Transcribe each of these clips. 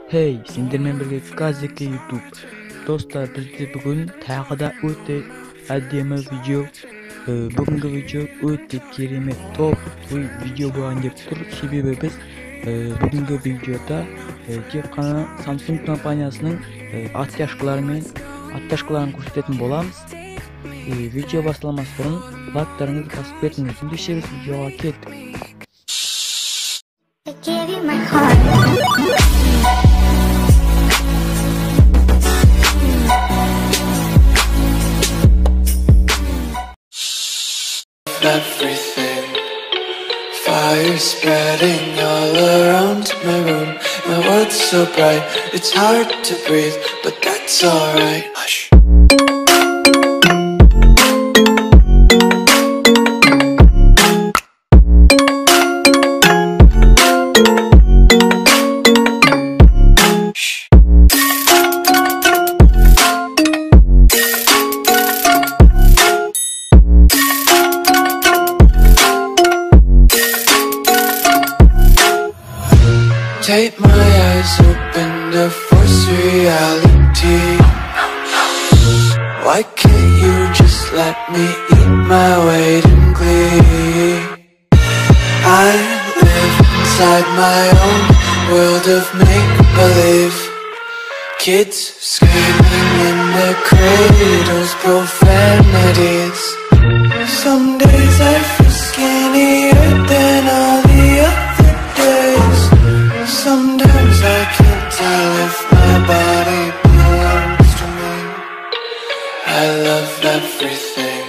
Hey, сендермен бірге қазеке YouTube. Достар, бізде бүгін тағы да өте әдемі видео. Бүгінгі видео өте керемет топ видео болған деп тұр. Себебі біз бүгінгі видеода тек қана Samsung компаниясының оттияжкаларын көрсететін боламыз. Видео басталмас бұрын лайктарыңызды басып беріңіз. Ендеше біз видеоға кеттік. Everything, fire spreading all around my room. My world's so bright, it's hard to breathe, but that's alright. Hush. Take my eyes open to force reality. Why can't you just let me eat my weight in glee? I live inside my own world of make-believe. Kids screaming in their cradles, profanities. Some days I feel skinnier than all the other days. Sometimes I can't tell if my body belongs to me. I love everything,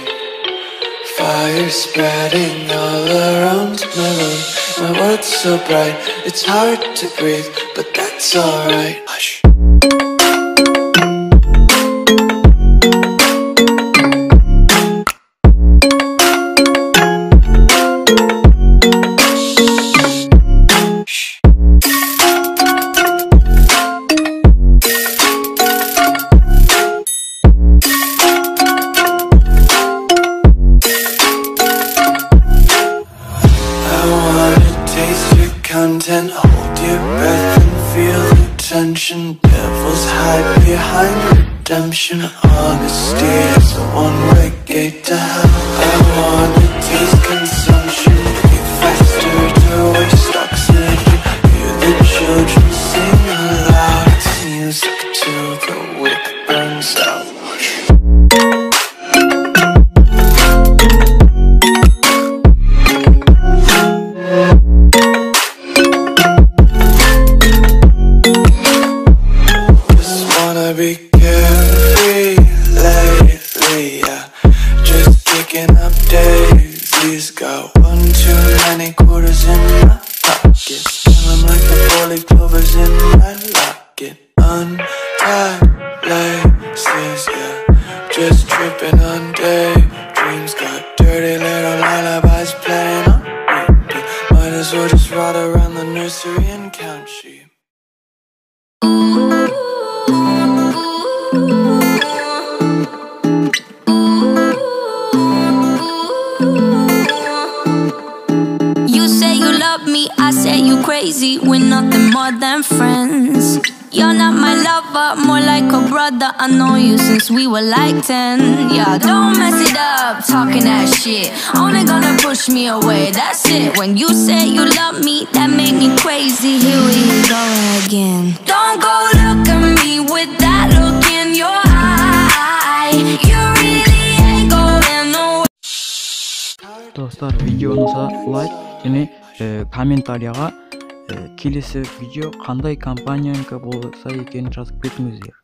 fire spreading all around my room. My world's so bright, it's hard to breathe, but that's alright. Hush. Content, hold your breath and feel the tension. Devils hide behind redemption. Honesty is a one-way gate to hell. I wanna taste consumption. Be faster to waste oxygen. Hear the children sing aloud. It's music till the wick burns out. Be carefree lately, yeah. Just picking up daisies. Got one too many quarters in my pocket. Feeling like the four-leaf clovers in my locket. Untied laces, yeah. Just tripping on daydreams. Got dirty little lullabies playing on repeat. Might as well just ride around the nursery and count sheep. I say you crazy, we're nothing more than friends. You're not my lover, more like a brother. I know you since we were like 10. Yeah, don't mess it up, talking that shit. Only gonna push me away, that's it. When you say you love me, that made me crazy. Here we go again. Don't go look at me with that look in your eye. You really ain't going nowhere. Dostlar, видео ұнаса лайк және комментарияға келесі видео қандай компаниянікі болса екенін жазып кетіңіздер.